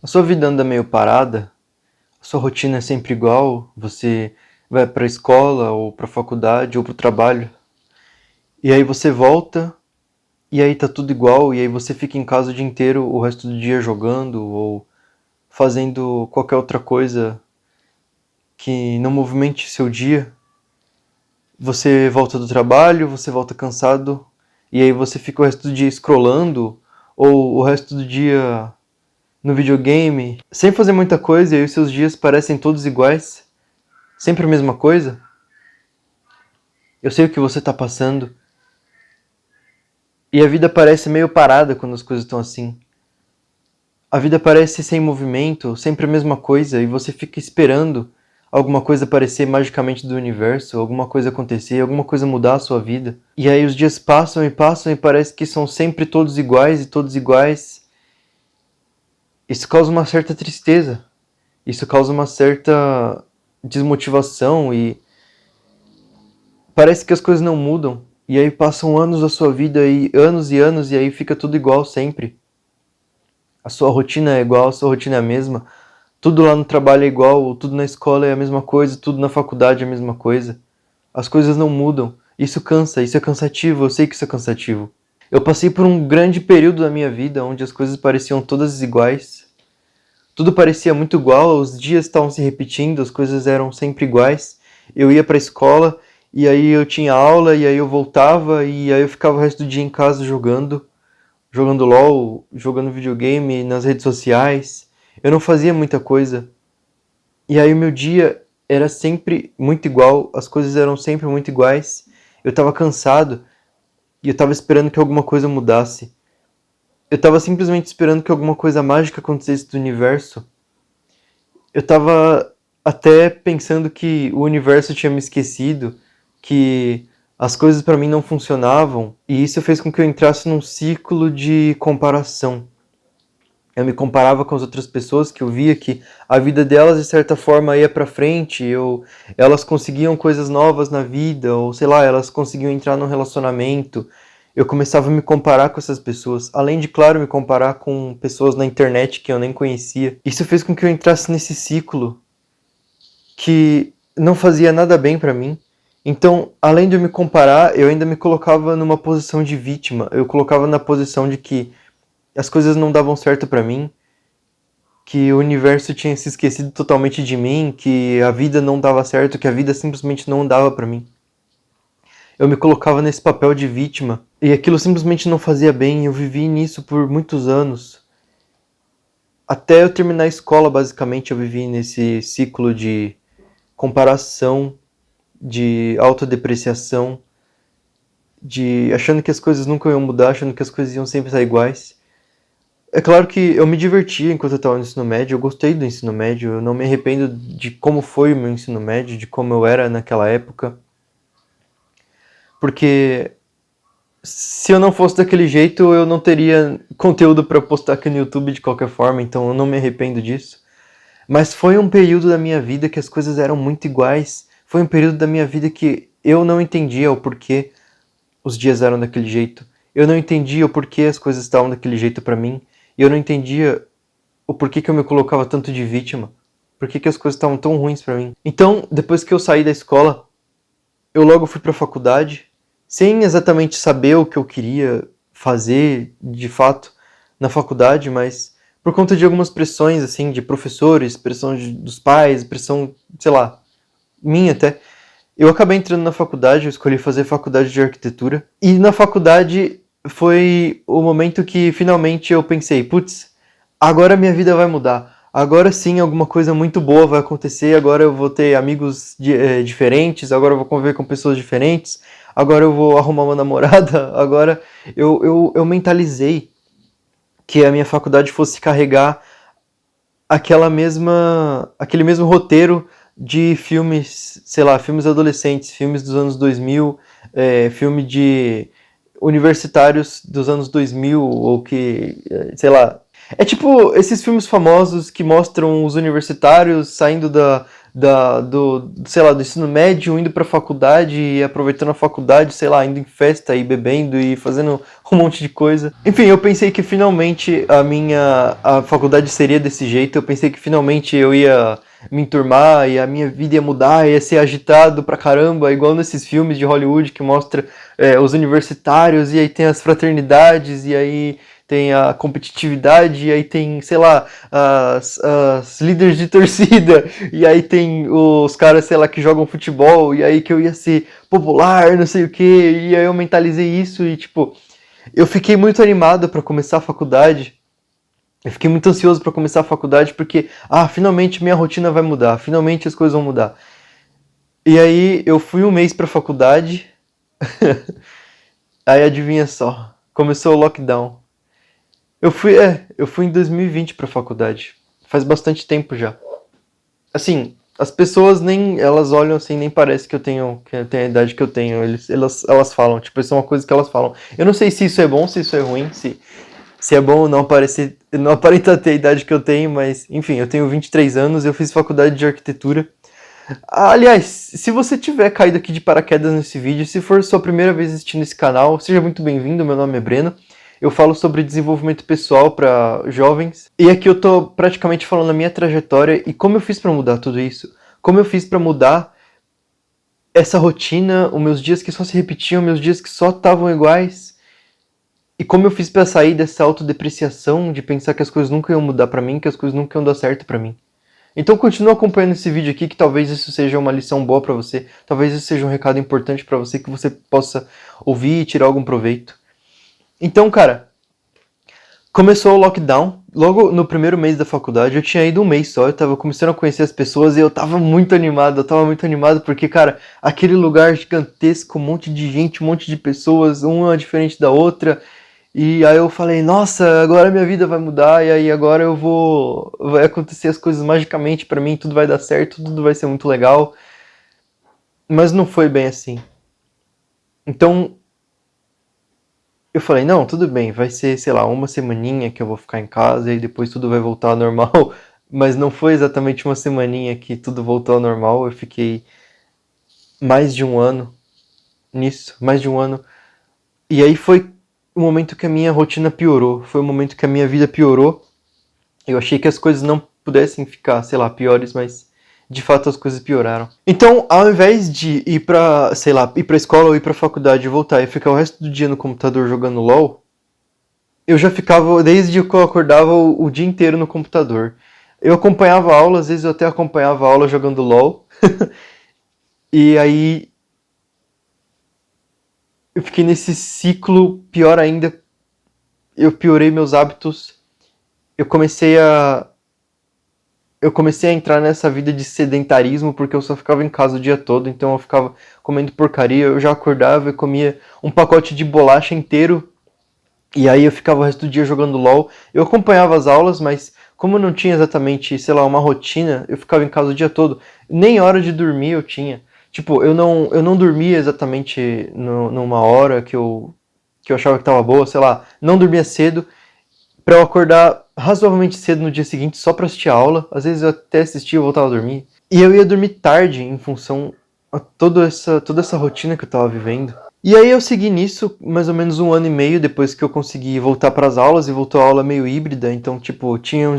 A sua vida anda meio parada, a sua rotina é sempre igual, você vai para a escola ou para a faculdade ou para o trabalho, e aí você volta e aí tá tudo igual, e aí você fica em casa o dia inteiro, o resto do dia jogando ou fazendo qualquer outra coisa que não movimente seu dia. Você volta do trabalho, você volta cansado, e aí você fica o resto do dia scrollando ou o resto do dia no videogame, sem fazer muita coisa, e aí os seus dias parecem todos iguais, sempre a mesma coisa. Eu sei o que você está passando. E a vida parece meio parada quando as coisas estão assim. A vida parece sem movimento, sempre a mesma coisa, e você fica esperando alguma coisa aparecer magicamente do universo, alguma coisa acontecer, alguma coisa mudar a sua vida. E aí os dias passam e parece que são sempre todos iguais e todos iguais. Isso causa uma certa tristeza. Isso causa uma certa desmotivação e parece que as coisas não mudam. E aí passam anos da sua vida e anos, e aí fica tudo igual sempre. A sua rotina é igual, a sua rotina é a mesma. Tudo lá no trabalho é igual, tudo na escola é a mesma coisa, tudo na faculdade é a mesma coisa. As coisas não mudam. Isso cansa, isso é cansativo, eu sei que isso é cansativo. Eu passei por um grande período da minha vida onde as coisas pareciam todas iguais. Tudo parecia muito igual, os dias estavam se repetindo, as coisas eram sempre iguais. Eu ia para a escola, e aí eu tinha aula, e aí eu voltava, e aí eu ficava o resto do dia em casa jogando LOL, jogando videogame, nas redes sociais. Eu não fazia muita coisa. E aí o meu dia era sempre muito igual, as coisas eram sempre muito iguais. Eu estava cansado, e eu estava esperando que alguma coisa mudasse. Eu estava simplesmente esperando que alguma coisa mágica acontecesse do universo. Eu tava até pensando que o universo tinha me esquecido, que as coisas pra mim não funcionavam, e isso fez com que eu entrasse num ciclo de comparação. Eu me comparava com as outras pessoas, que eu via que a vida delas de certa forma ia pra frente, elas conseguiam coisas novas na vida, ou sei lá, elas conseguiam entrar num relacionamento. Eu começava a me comparar com essas pessoas, além de, claro, me comparar com pessoas na internet que eu nem conhecia. Isso fez com que eu entrasse nesse ciclo que não fazia nada bem pra mim. Então, além de eu me comparar, eu ainda me colocava numa posição de vítima. Eu colocava na posição de que as coisas não davam certo pra mim, que o universo tinha se esquecido totalmente de mim, que a vida não dava certo, que a vida simplesmente não dava pra mim. Eu me colocava nesse papel de vítima e aquilo simplesmente não fazia bem. Eu vivi nisso por muitos anos. Até eu terminar a escola, basicamente, eu vivi nesse ciclo de comparação, de autodepreciação, de achando que as coisas nunca iam mudar, achando que as coisas iam sempre estar iguais. É claro que eu me divertia enquanto eu estava no ensino médio, eu gostei do ensino médio, eu não me arrependo de como foi o meu ensino médio, de como eu era naquela época, porque se eu não fosse daquele jeito, eu não teria conteúdo para postar aqui no YouTube de qualquer forma, então eu não me arrependo disso. Mas foi um período da minha vida que as coisas eram muito iguais. Foi um período da minha vida que eu não entendia o porquê os dias eram daquele jeito. Eu não entendia o porquê as coisas estavam daquele jeito pra mim. E eu não entendia o porquê que eu me colocava tanto de vítima. Por que as coisas estavam tão ruins pra mim. Então, depois que eu saí da escola, eu logo fui pra faculdade, sem exatamente saber o que eu queria fazer, de fato, na faculdade, mas por conta de algumas pressões, assim, de professores, dos pais, pressão, sei lá, minha até. Eu acabei entrando na faculdade, eu escolhi fazer faculdade de arquitetura. E na faculdade foi o momento que finalmente eu pensei, putz, agora minha vida vai mudar. Agora sim alguma coisa muito boa vai acontecer, agora eu vou ter amigos diferentes, agora eu vou conviver com pessoas diferentes, agora eu vou arrumar uma namorada, agora eu mentalizei que a minha faculdade fosse carregar aquele mesmo roteiro de filmes, sei lá, filmes adolescentes, filmes dos anos 2000, filme de universitários dos anos 2000, ou que, sei lá. É tipo esses filmes famosos que mostram os universitários saindo sei lá, do ensino médio, indo pra faculdade e aproveitando a faculdade, sei lá, indo em festa e bebendo e fazendo um monte de coisa. Enfim, eu pensei que finalmente a faculdade seria desse jeito, eu pensei que finalmente eu ia me enturmar e a minha vida ia mudar, ia ser agitado pra caramba, igual nesses filmes de Hollywood que mostra os universitários, e aí tem as fraternidades, e aí tem a competitividade, e aí tem, sei lá, as líderes de torcida, e aí tem os caras, sei lá, que jogam futebol, e aí que eu ia ser popular, não sei o que, e aí eu mentalizei isso e, tipo, eu fiquei muito animado pra começar a faculdade. Eu fiquei muito ansioso pra começar a faculdade porque, finalmente minha rotina vai mudar, finalmente as coisas vão mudar. E aí eu fui um mês pra faculdade, aí adivinha só, começou o lockdown. Eu fui em 2020 pra faculdade. Faz bastante tempo já. Assim, as pessoas nem, elas olham assim, nem parece que eu tenho a idade que eu tenho. Elas falam, tipo, isso é uma coisa que elas falam. Eu não sei se isso é bom, se isso é ruim, se é bom ou não parecer, não aparenta ter a idade que eu tenho, mas, enfim, eu tenho 23 anos, eu fiz faculdade de arquitetura. Aliás, se você tiver caído aqui de paraquedas nesse vídeo, se for sua primeira vez assistindo esse canal, seja muito bem-vindo, meu nome é Breno. Eu falo sobre desenvolvimento pessoal para jovens. E aqui eu tô praticamente falando a minha trajetória e como eu fiz para mudar tudo isso. Como eu fiz para mudar essa rotina, os meus dias que só se repetiam, meus dias que só estavam iguais. E como eu fiz para sair dessa autodepreciação de pensar que as coisas nunca iam mudar para mim, que as coisas nunca iam dar certo para mim. Então continua acompanhando esse vídeo aqui, que talvez isso seja uma lição boa para você, talvez isso seja um recado importante para você, que você possa ouvir e tirar algum proveito. Então, cara, começou o lockdown, logo no primeiro mês da faculdade, eu tinha ido um mês só, eu tava começando a conhecer as pessoas e eu tava muito animado porque, cara, aquele lugar gigantesco, um monte de gente, um monte de pessoas, uma diferente da outra, e aí eu falei, nossa, agora minha vida vai mudar, e aí agora vai acontecer as coisas magicamente pra mim, tudo vai dar certo, tudo vai ser muito legal, mas não foi bem assim. Então, eu falei, não, tudo bem, vai ser, sei lá, uma semaninha que eu vou ficar em casa e depois tudo vai voltar ao normal. Mas não foi exatamente uma semaninha que tudo voltou ao normal. Eu fiquei mais de um ano nisso, mais de um ano. E aí foi o momento que a minha rotina piorou, foi o momento que a minha vida piorou. Eu achei que as coisas não pudessem ficar, sei lá, piores, mas de fato as coisas pioraram. Então, ao invés de ir pra, sei lá, ir pra escola ou ir pra faculdade e voltar e ficar o resto do dia no computador jogando LOL, eu já ficava, desde que eu acordava, o dia inteiro no computador. Eu acompanhava a aula, às vezes eu até acompanhava a aula jogando LOL. E aí eu fiquei nesse ciclo, pior ainda, eu piorei meus hábitos. Eu comecei a eu comecei a entrar nessa vida de sedentarismo porque eu só ficava em casa o dia todo, então eu ficava comendo porcaria, eu já acordava e comia um pacote de bolacha inteiro. E aí eu ficava o resto do dia jogando LOL. Eu acompanhava as aulas, mas como eu não tinha exatamente, sei lá, uma rotina, eu ficava em casa o dia todo. Nem hora de dormir eu tinha. Tipo, eu não dormia exatamente numa hora que eu achava que tava boa, sei lá. Não dormia cedo pra eu acordar razoavelmente cedo no dia seguinte só pra assistir a aula. Às vezes eu até assistia e voltava a dormir. E eu ia dormir tarde em função a toda essa rotina que eu tava vivendo. E aí eu segui nisso mais ou menos um ano e meio depois que eu consegui voltar para as aulas e voltou a aula meio híbrida, então tipo, tinham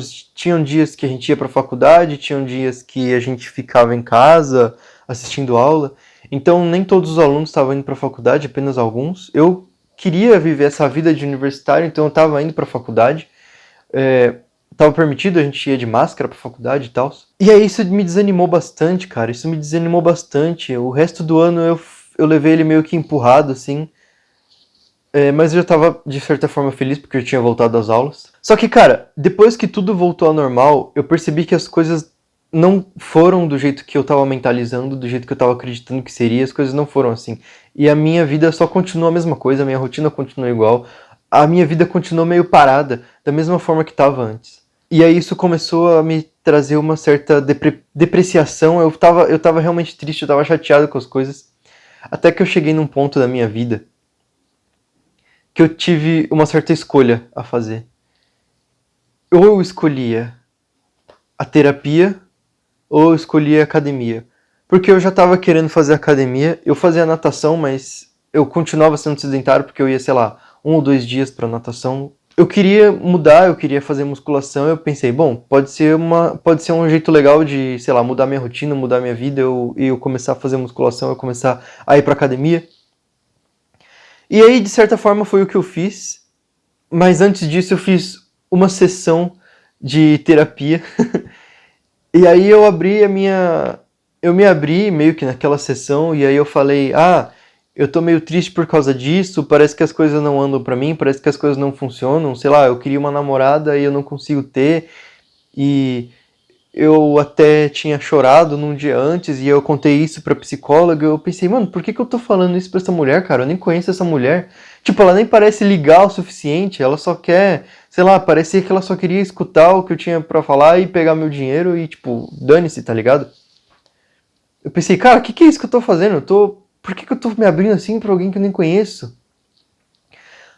dias que a gente ia para a faculdade, tinham dias que a gente ficava em casa assistindo aula. Então nem todos os alunos estavam indo para a faculdade, apenas alguns. Eu queria viver essa vida de universitário, então eu estava indo para a faculdade. Tava permitido, a gente ia de máscara pra faculdade e tal. E aí isso me desanimou bastante, cara. Isso me desanimou bastante. O resto do ano eu levei ele meio que empurrado, assim. Mas eu já tava, de certa forma, feliz porque eu tinha voltado às aulas. Só que, cara, depois que tudo voltou ao normal, eu percebi que as coisas não foram do jeito que eu tava mentalizando, do jeito que eu tava acreditando que seria. As coisas não foram assim. E a minha vida só continua a mesma coisa, a minha rotina continua igual. A minha vida continuou meio parada, da mesma forma que tava antes. E aí isso começou a me trazer uma certa depreciação. Eu tava realmente triste, eu tava chateado com as coisas. Até que eu cheguei num ponto da minha vida que eu tive uma certa escolha a fazer. Ou eu escolhia a terapia, ou eu escolhia academia. Porque eu já estava querendo fazer academia, eu fazia natação, mas eu continuava sendo sedentário porque eu ia, sei lá, 1 ou 2 dias para natação. Eu queria mudar, eu queria fazer musculação, eu pensei, bom, pode ser um jeito legal de, sei lá, mudar minha rotina, mudar minha vida, eu começar a fazer musculação, eu começar a ir para academia. E aí, de certa forma, foi o que eu fiz, mas antes disso eu fiz uma sessão de terapia. E aí eu me abri meio que naquela sessão e aí eu falei, eu tô meio triste por causa disso, parece que as coisas não andam pra mim, parece que as coisas não funcionam, sei lá, eu queria uma namorada e eu não consigo ter, e eu até tinha chorado num dia antes e eu contei isso pra psicóloga, eu pensei, mano, por que eu tô falando isso pra essa mulher, cara? Eu nem conheço essa mulher. Tipo, ela nem parece legal o suficiente, ela só quer, sei lá, parecia que ela só queria escutar o que eu tinha pra falar e pegar meu dinheiro e, tipo, dane-se, tá ligado? Eu pensei, cara, o que é isso que eu tô fazendo? Por que eu tô me abrindo assim pra alguém que eu nem conheço?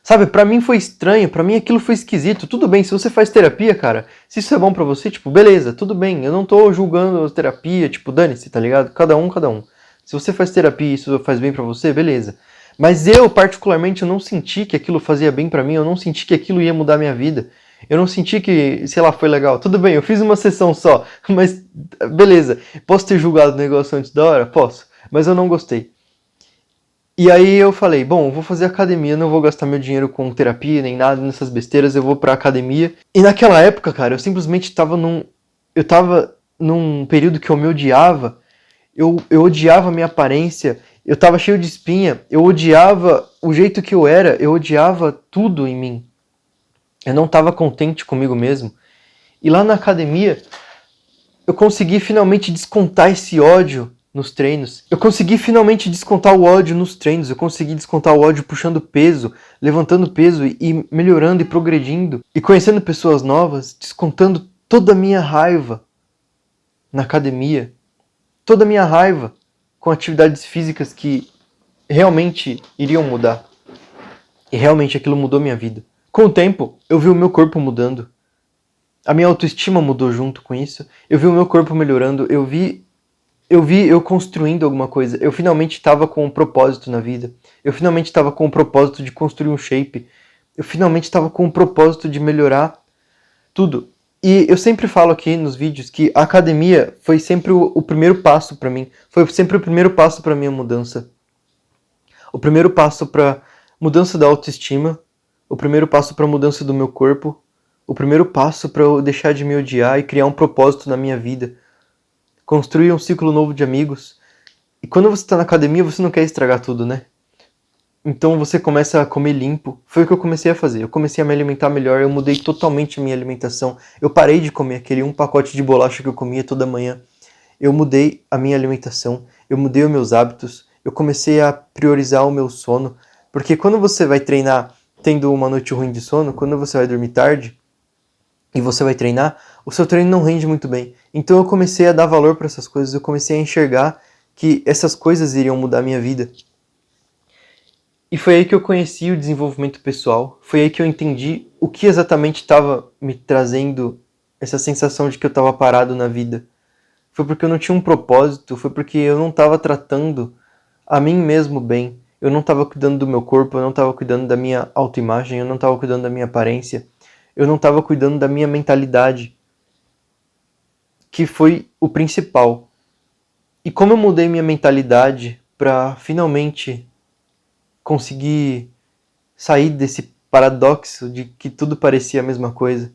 Sabe, pra mim foi estranho, pra mim aquilo foi esquisito. Tudo bem, se você faz terapia, cara, se isso é bom pra você, tipo, beleza, tudo bem. Eu não tô julgando a terapia, tipo, dane-se, tá ligado? Cada um, cada um. Se você faz terapia e isso faz bem pra você, beleza. Mas eu, particularmente, eu não senti que aquilo fazia bem pra mim, eu não senti que aquilo ia mudar minha vida. Eu não senti que, sei lá, foi legal. Tudo bem, eu fiz uma sessão só, mas beleza. Posso ter julgado o negócio antes da hora? Posso. Mas eu não gostei. E aí eu falei, bom, eu vou fazer academia, não vou gastar meu dinheiro com terapia nem nada nessas besteiras, eu vou pra academia. E naquela época, cara, eu simplesmente eu tava num período que eu me odiava, eu odiava a minha aparência, eu tava cheio de espinha, eu odiava o jeito que eu era, eu odiava tudo em mim. Eu não tava contente comigo mesmo. E lá na academia, eu consegui finalmente descontar esse ódio nos treinos. Eu consegui finalmente descontar o ódio nos treinos. Eu consegui descontar o ódio puxando peso, levantando peso e melhorando e progredindo. E conhecendo pessoas novas, descontando toda a minha raiva na academia. Toda a minha raiva com atividades físicas que realmente iriam mudar. E realmente aquilo mudou minha vida. Com o tempo, eu vi o meu corpo mudando. A minha autoestima mudou junto com isso. Eu vi o meu corpo melhorando. Eu vi eu construindo alguma coisa. Eu finalmente estava com um propósito na vida. Eu finalmente estava com o propósito de construir um shape. Eu finalmente estava com o propósito de melhorar tudo. E eu sempre falo aqui nos vídeos que a academia foi sempre o primeiro passo para mim. Foi sempre o primeiro passo para minha mudança. O primeiro passo para mudança da autoestima. O primeiro passo para mudança do meu corpo. O primeiro passo para eu deixar de me odiar e criar um propósito na minha vida. Construir um ciclo novo de amigos. E quando você está na academia, você não quer estragar tudo, né? Então você começa a comer limpo. Foi o que eu comecei a fazer. Eu comecei a me alimentar melhor, eu mudei totalmente a minha alimentação. Eu parei de comer aquele um pacote de bolacha que eu comia toda manhã. Eu mudei a minha alimentação, eu mudei os meus hábitos, eu comecei a priorizar o meu sono. Porque quando você vai treinar tendo uma noite ruim de sono, quando você vai dormir tarde e você vai treinar, o seu treino não rende muito bem. Então eu comecei a dar valor para essas coisas, eu comecei a enxergar que essas coisas iriam mudar a minha vida. E foi aí que eu conheci o desenvolvimento pessoal, foi aí que eu entendi o que exatamente estava me trazendo essa sensação de que eu estava parado na vida. Foi porque eu não tinha um propósito, foi porque eu não estava tratando a mim mesmo bem. Eu não estava cuidando do meu corpo, eu não estava cuidando da minha autoimagem, eu não estava cuidando da minha aparência, eu não estava cuidando da minha mentalidade, que foi o principal. E como eu mudei minha mentalidade para finalmente conseguir sair desse paradoxo de que tudo parecia a mesma coisa,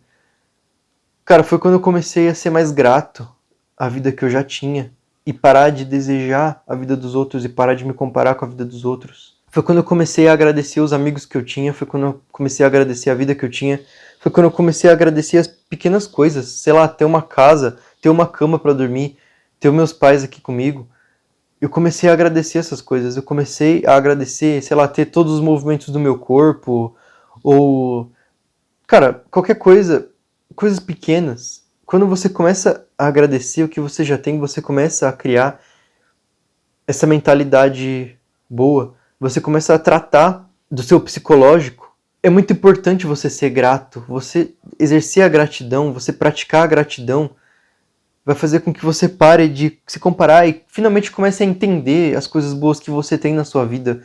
cara, foi quando eu comecei a ser mais grato à vida que eu já tinha e parar de desejar a vida dos outros e parar de me comparar com a vida dos outros. Foi quando eu comecei a agradecer os amigos que eu tinha, foi quando eu comecei a agradecer a vida que eu tinha, foi quando eu comecei a agradecer as pequenas coisas, sei lá, ter uma casa, ter uma cama para dormir, ter os meus pais aqui comigo. Eu comecei a agradecer essas coisas, eu comecei a agradecer, sei lá, ter todos os movimentos do meu corpo, ou, cara, qualquer coisa, coisas pequenas. Quando você começa a agradecer o que você já tem, você começa a criar essa mentalidade boa, você começa a tratar do seu psicológico. É muito importante você ser grato, você exercer a gratidão, você praticar a gratidão vai fazer com que você pare de se comparar e finalmente comece a entender as coisas boas que você tem na sua vida.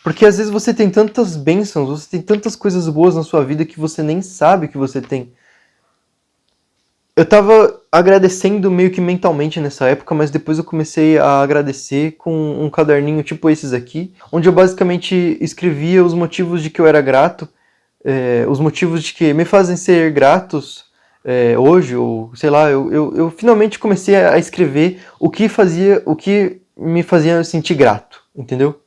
Porque às vezes você tem tantas bênçãos, você tem tantas coisas boas na sua vida que você nem sabe que você tem. Eu tava agradecendo meio que mentalmente nessa época, mas depois eu comecei a agradecer com um caderninho tipo esses aqui, onde eu basicamente escrevia os motivos de que eu era grato, os motivos de que me fazem ser gratos hoje, ou sei lá, eu finalmente comecei a escrever o que me fazia sentir grato, entendeu?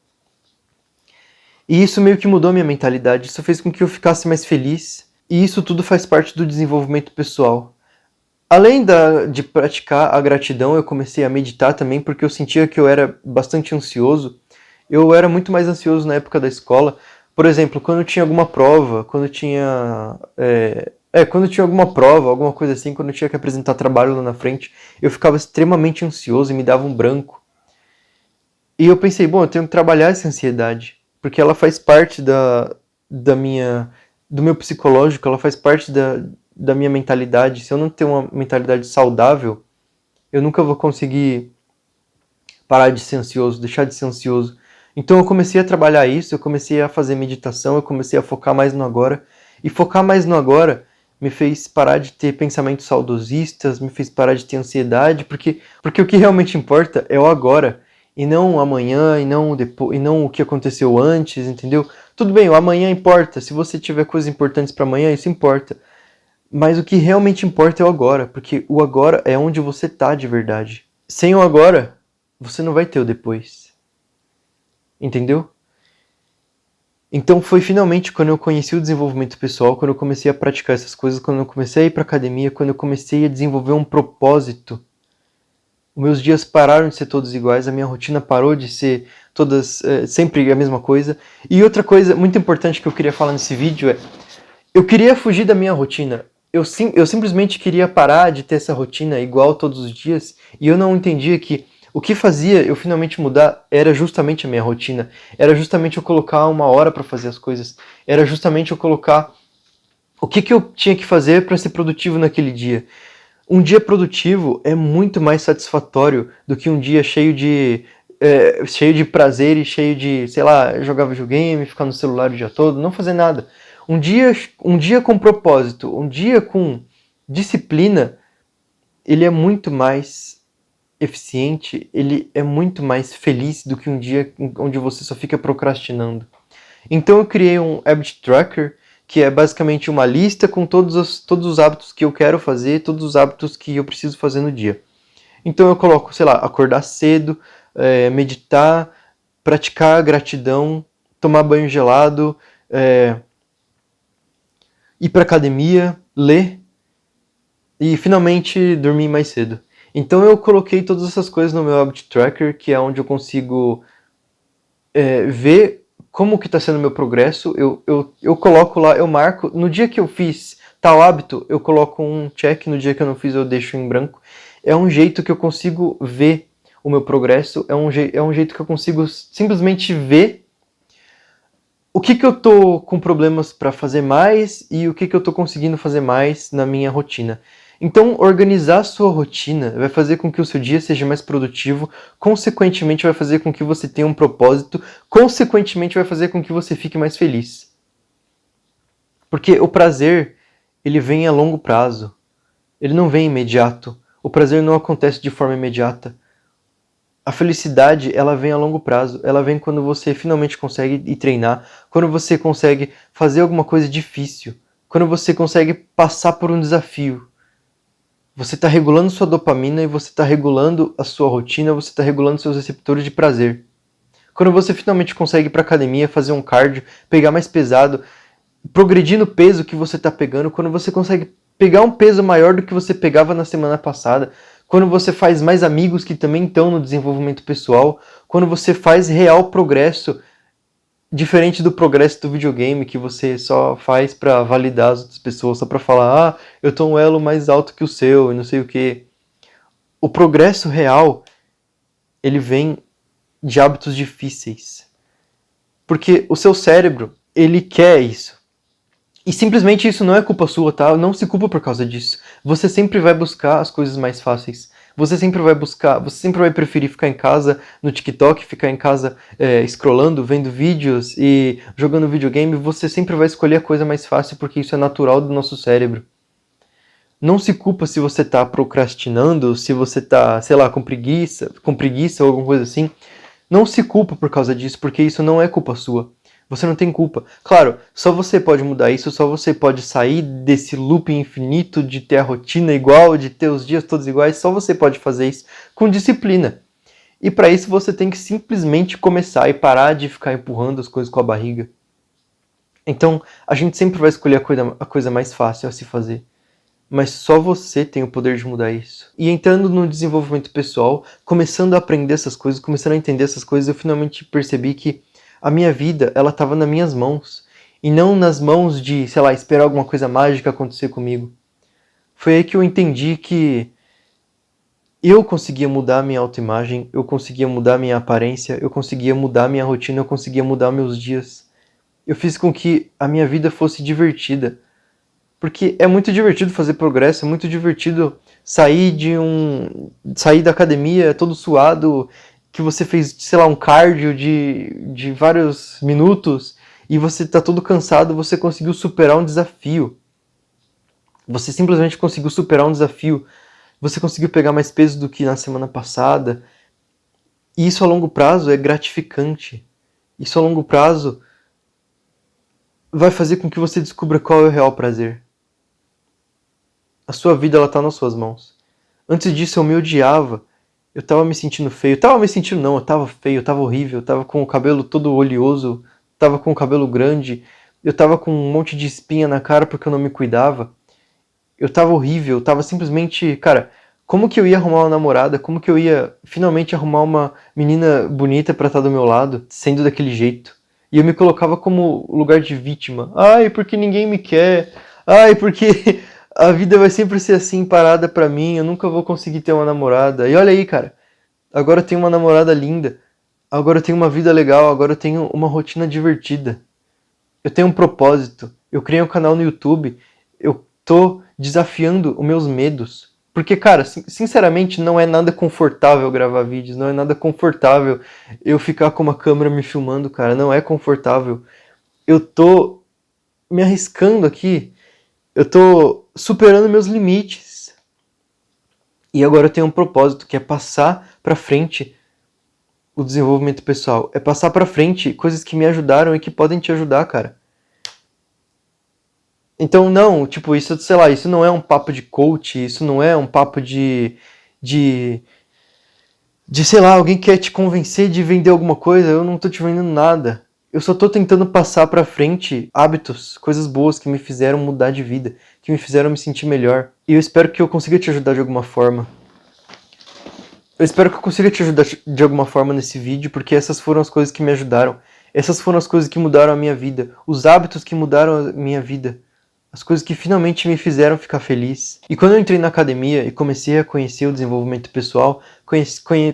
E isso meio que mudou a minha mentalidade, isso fez com que eu ficasse mais feliz, e isso tudo faz parte do desenvolvimento pessoal. Além de praticar a gratidão, eu comecei a meditar também, porque eu sentia que eu era bastante ansioso. Eu era muito mais ansioso na época da escola. Por exemplo, quando tinha alguma prova, quando tinha alguma prova, alguma coisa assim, quando eu tinha que apresentar trabalho lá na frente, eu ficava extremamente ansioso e me dava um branco. E eu pensei, bom, eu tenho que trabalhar essa ansiedade, porque ela faz parte do meu psicológico, ela faz parte da minha mentalidade. Se eu não ter uma mentalidade saudável, eu nunca vou conseguir parar de ser ansioso, deixar de ser ansioso. Então eu comecei a trabalhar isso, eu comecei a fazer meditação, eu comecei a focar mais no agora. E focar mais no agora me fez parar de ter pensamentos saudosistas, me fez parar de ter ansiedade, porque o que realmente importa é o agora, e não o amanhã, e não o que aconteceu antes, entendeu? Tudo bem, o amanhã importa, se você tiver coisas importantes para amanhã, isso importa. Mas o que realmente importa é o agora, porque o agora é onde você tá de verdade. Sem o agora, você não vai ter o depois. Entendeu? Então foi finalmente quando eu conheci o desenvolvimento pessoal, quando eu comecei a praticar essas coisas, quando eu comecei a ir pra academia, quando eu comecei a desenvolver um propósito. Os meus dias pararam de ser todos iguais, a minha rotina parou de ser todas sempre a mesma coisa. E outra coisa muito importante que eu queria falar nesse vídeo é: eu queria fugir da minha rotina. Eu simplesmente queria parar de ter essa rotina igual todos os dias, e eu não entendia que o que fazia eu finalmente mudar era justamente a minha rotina. Era justamente eu colocar uma hora para fazer as coisas. Era justamente eu colocar o que eu tinha que fazer para ser produtivo naquele dia. Um dia produtivo é muito mais satisfatório do que um dia cheio de prazer e cheio de, sei lá, jogar videogame, ficar no celular o dia todo, não fazer nada. Um dia com propósito, um dia com disciplina, ele é muito mais eficiente, ele é muito mais feliz do que um dia onde você só fica procrastinando. Então eu criei um habit tracker, que é basicamente uma lista com todos os hábitos que eu quero fazer, todos os hábitos que eu preciso fazer no dia. Então eu coloco, sei lá, acordar cedo, meditar, praticar gratidão, tomar banho gelado, ir pra academia, ler e finalmente dormir mais cedo. Então eu coloquei todas essas coisas no meu habit tracker, que é onde eu consigo ver como que está sendo o meu progresso. Eu coloco lá, eu marco, no dia que eu fiz tal hábito, eu coloco um check, no dia que eu não fiz eu deixo em branco. É um jeito que eu consigo ver o meu progresso, é um jeito que eu consigo simplesmente ver o que eu tô com problemas para fazer mais e o que eu tô conseguindo fazer mais na minha rotina. Então, organizar a sua rotina vai fazer com que o seu dia seja mais produtivo, consequentemente vai fazer com que você tenha um propósito, consequentemente vai fazer com que você fique mais feliz. Porque o prazer, ele vem a longo prazo. Ele não vem imediato. O prazer não acontece de forma imediata. A felicidade, ela vem a longo prazo. Ela vem quando você finalmente consegue ir treinar, quando você consegue fazer alguma coisa difícil, quando você consegue passar por um desafio. Você está regulando sua dopamina e você está regulando a sua rotina, você está regulando seus receptores de prazer. Quando você finalmente consegue ir para academia, fazer um cardio, pegar mais pesado, progredir no peso que você está pegando, quando você consegue pegar um peso maior do que você pegava na semana passada, quando você faz mais amigos que também estão no desenvolvimento pessoal, quando você faz real progresso, diferente do progresso do videogame que você só faz pra validar as outras pessoas, só pra falar, eu tô um elo mais alto que o seu e não sei o que. O progresso real, ele vem de hábitos difíceis. Porque o seu cérebro, ele quer isso. E simplesmente isso não é culpa sua, tá? Não se culpa por causa disso. Você sempre vai buscar as coisas mais fáceis. Você sempre vai buscar, você sempre vai preferir ficar em casa no TikTok, ficar em casa scrollando, vendo vídeos e jogando videogame. Você sempre vai escolher a coisa mais fácil porque isso é natural do nosso cérebro. Não se culpa se você tá procrastinando, se você tá, sei lá, com preguiça ou alguma coisa assim. Não se culpa por causa disso, porque isso não é culpa sua. Você não tem culpa. Claro, só você pode mudar isso, só você pode sair desse loop infinito de ter a rotina igual, de ter os dias todos iguais, só você pode fazer isso com disciplina. E para isso você tem que simplesmente começar e parar de ficar empurrando as coisas com a barriga. Então, a gente sempre vai escolher a coisa mais fácil a se fazer. Mas só você tem o poder de mudar isso. E entrando no desenvolvimento pessoal, começando a aprender essas coisas, começando a entender essas coisas, eu finalmente percebi que a minha vida, ela estava nas minhas mãos. E não nas mãos de, sei lá, esperar alguma coisa mágica acontecer comigo. Foi aí que eu entendi que eu conseguia mudar a minha autoimagem, eu conseguia mudar a minha aparência, eu conseguia mudar a minha rotina, eu conseguia mudar meus dias. Eu fiz com que a minha vida fosse divertida. Porque é muito divertido fazer progresso, é muito divertido sair da academia todo suado, que você fez, sei lá, um cardio de vários minutos e você tá todo cansado, você conseguiu superar um desafio. Você simplesmente conseguiu superar um desafio. Você conseguiu pegar mais peso do que na semana passada. E isso a longo prazo é gratificante. Isso a longo prazo vai fazer com que você descubra qual é o real prazer. A sua vida, ela tá nas suas mãos. Antes disso, eu me odiava. Eu tava me sentindo feio. Eu tava feio, eu tava horrível. Eu tava com o cabelo todo oleoso. Tava com o cabelo grande. Eu tava com um monte de espinha na cara porque eu não me cuidava. Eu tava horrível. Eu tava simplesmente... Cara, como que eu ia arrumar uma namorada? Como que eu ia finalmente arrumar uma menina bonita pra estar do meu lado, sendo daquele jeito? E eu me colocava como lugar de vítima. Ai, porque ninguém me quer. Ai, porque... A vida vai sempre ser assim, parada pra mim, eu nunca vou conseguir ter uma namorada. E olha aí, cara, agora eu tenho uma namorada linda, agora eu tenho uma vida legal, agora eu tenho uma rotina divertida. Eu tenho um propósito, eu criei um canal no YouTube, eu tô desafiando os meus medos. Porque, cara, sinceramente, não é nada confortável gravar vídeos, não é nada confortável eu ficar com uma câmera me filmando, cara, não é confortável. Eu tô me arriscando aqui. Eu tô superando meus limites. E agora eu tenho um propósito, que é passar pra frente o desenvolvimento pessoal. É passar pra frente coisas que me ajudaram e que podem te ajudar, cara. Então, não, tipo, isso, sei lá, isso não é um papo de coach, isso não é um papo de sei lá, alguém quer te convencer de vender alguma coisa, eu não tô te vendendo nada. Eu só tô tentando passar pra frente hábitos, coisas boas que me fizeram mudar de vida, que me fizeram me sentir melhor. E eu espero que eu consiga te ajudar de alguma forma. Eu espero que eu consiga te ajudar de alguma forma nesse vídeo, porque essas foram as coisas que me ajudaram. Essas foram as coisas que mudaram a minha vida. Os hábitos que mudaram a minha vida. As coisas que finalmente me fizeram ficar feliz. E quando eu entrei na academia e comecei a conhecer o desenvolvimento pessoal,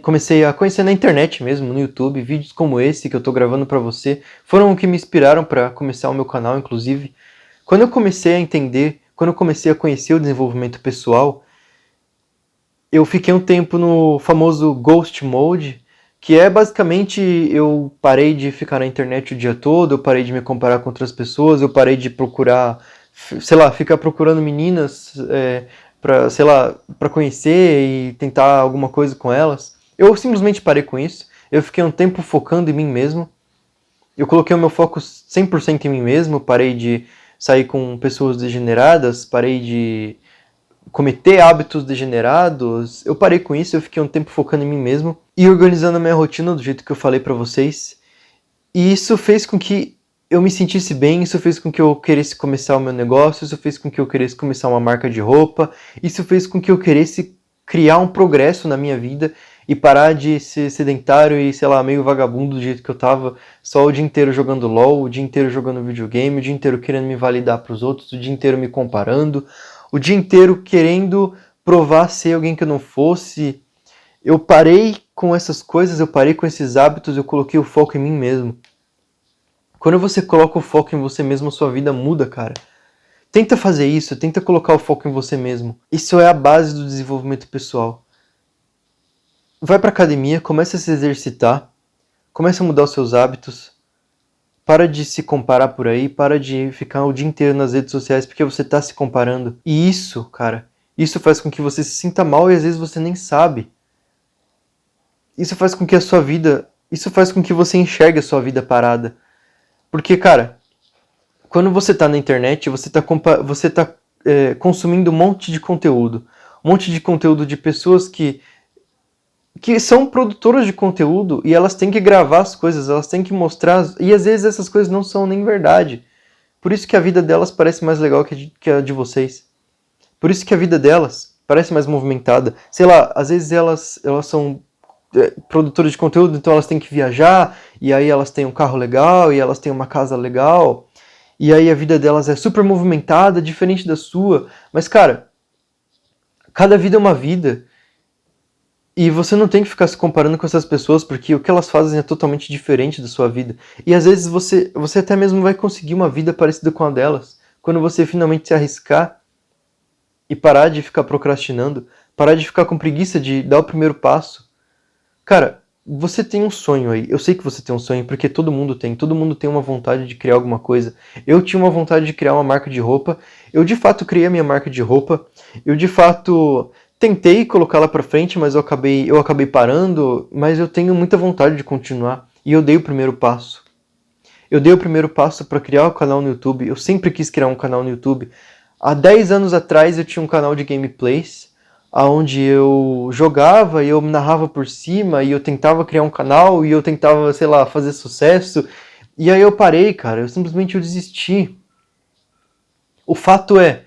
comecei a conhecer na internet mesmo, no YouTube, vídeos como esse que eu tô gravando pra você, foram o que me inspiraram pra começar o meu canal, inclusive. Quando eu comecei a entender, quando eu comecei a conhecer o desenvolvimento pessoal, eu fiquei um tempo no famoso Ghost Mode, que é basicamente eu parei de ficar na internet o dia todo, eu parei de me comparar com outras pessoas, eu parei de procurar, sei lá, ficar procurando meninas pra, sei lá, pra conhecer e tentar alguma coisa com elas. Eu simplesmente parei com isso. Eu fiquei um tempo focando em mim mesmo. Eu coloquei o meu foco 100% em mim mesmo, parei de sair com pessoas degeneradas, parei de cometer hábitos degenerados. Eu parei com isso, eu fiquei um tempo focando em mim mesmo e organizando a minha rotina do jeito que eu falei pra vocês. E isso fez com que eu me sentisse bem, isso fez com que eu queresse começar o meu negócio, isso fez com que eu queresse começar uma marca de roupa, isso fez com que eu queresse criar um progresso na minha vida e parar de ser sedentário e, sei lá, meio vagabundo do jeito que eu tava, só o dia inteiro jogando LOL, o dia inteiro jogando videogame, o dia inteiro querendo me validar pros outros, o dia inteiro me comparando, o dia inteiro querendo provar ser alguém que eu não fosse. Eu parei com essas coisas, eu parei com esses hábitos, eu coloquei o foco em mim mesmo. Quando você coloca o foco em você mesmo, a sua vida muda, cara. Tenta fazer isso, tenta colocar o foco em você mesmo. Isso é a base do desenvolvimento pessoal. vai pra academia, começa a se exercitar, começa a mudar os seus hábitos, para de se comparar por aí, para de ficar o dia inteiro nas redes sociais porque você tá se comparando. E isso, cara, isso faz com que você se sinta mal e às vezes você nem sabe. Isso faz com que a sua vida, isso faz com que você enxergue a sua vida parada. Porque, cara, quando você tá na internet, você tá consumindo um monte de conteúdo. Um monte de conteúdo de pessoas que são produtoras de conteúdo e elas têm que gravar as coisas, elas têm que mostrar, e às vezes essas coisas não são nem verdade. Por isso que a vida delas parece mais legal que a de vocês. Por isso que a vida delas parece mais movimentada. Sei lá, às vezes elas são produtoras de conteúdo, então elas têm que viajar, e aí elas têm um carro legal, e elas têm uma casa legal, e aí a vida delas é super movimentada, diferente da sua. Mas, cara, cada vida é uma vida, e você não tem que ficar se comparando com essas pessoas, porque o que elas fazem é totalmente diferente da sua vida. E às vezes você até mesmo vai conseguir uma vida parecida com a delas, quando você finalmente se arriscar e parar de ficar procrastinando, parar de ficar com preguiça de dar o primeiro passo. Cara, você tem um sonho aí. Eu sei que você tem um sonho, porque todo mundo tem uma vontade de criar alguma coisa. Eu tinha uma vontade de criar uma marca de roupa. Eu de fato criei a minha marca de roupa. Eu de fato tentei colocá-la pra frente, mas eu acabei parando, mas eu tenho muita vontade de continuar. E eu dei o primeiro passo. Eu dei o primeiro passo para criar o canal no YouTube. Eu sempre quis criar um canal no YouTube. Há 10 anos atrás eu tinha um canal de gameplays, onde eu jogava e eu narrava por cima, e eu tentava criar um canal, e eu tentava, sei lá, fazer sucesso. E aí eu parei, cara, eu desisti. O fato é,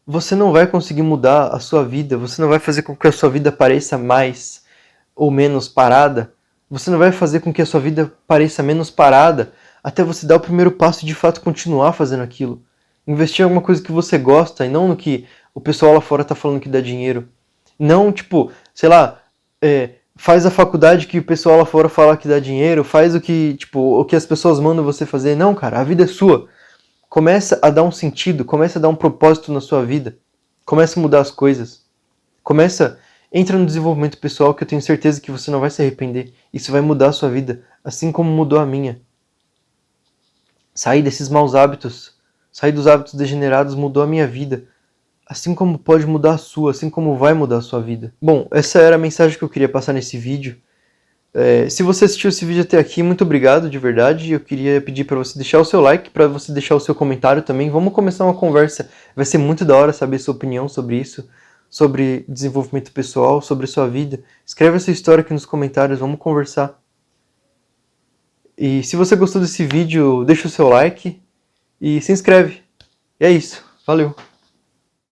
você não vai conseguir mudar a sua vida, você não vai fazer com que a sua vida pareça mais ou menos parada, você não vai fazer com que a sua vida pareça menos parada até você dar o primeiro passo e de fato continuar fazendo aquilo. Investir em alguma coisa que você gosta e não no que o pessoal lá fora tá falando que dá dinheiro. Não, tipo, sei lá, faz a faculdade que o pessoal lá fora fala que dá dinheiro, faz o que, tipo, o que as pessoas mandam você fazer. Não, cara, a vida é sua. Começa a dar um sentido, começa a dar um propósito na sua vida. Começa a mudar as coisas. Entra no desenvolvimento pessoal que eu tenho certeza que você não vai se arrepender. Isso vai mudar a sua vida, assim como mudou a minha. Sair desses maus hábitos, sair dos hábitos degenerados mudou a minha vida. Assim como pode mudar a sua, assim como vai mudar a sua vida. Bom, essa era a mensagem que eu queria passar nesse vídeo. Se você assistiu esse vídeo até aqui, muito obrigado, de verdade. Eu queria pedir para você deixar o seu like, para você deixar o seu comentário também. Vamos começar uma conversa. Vai ser muito da hora saber sua opinião sobre isso, sobre desenvolvimento pessoal, sobre sua vida. Escreve a sua história aqui nos comentários, vamos conversar. E se você gostou desse vídeo, deixa o seu like e se inscreve. E é isso. Valeu!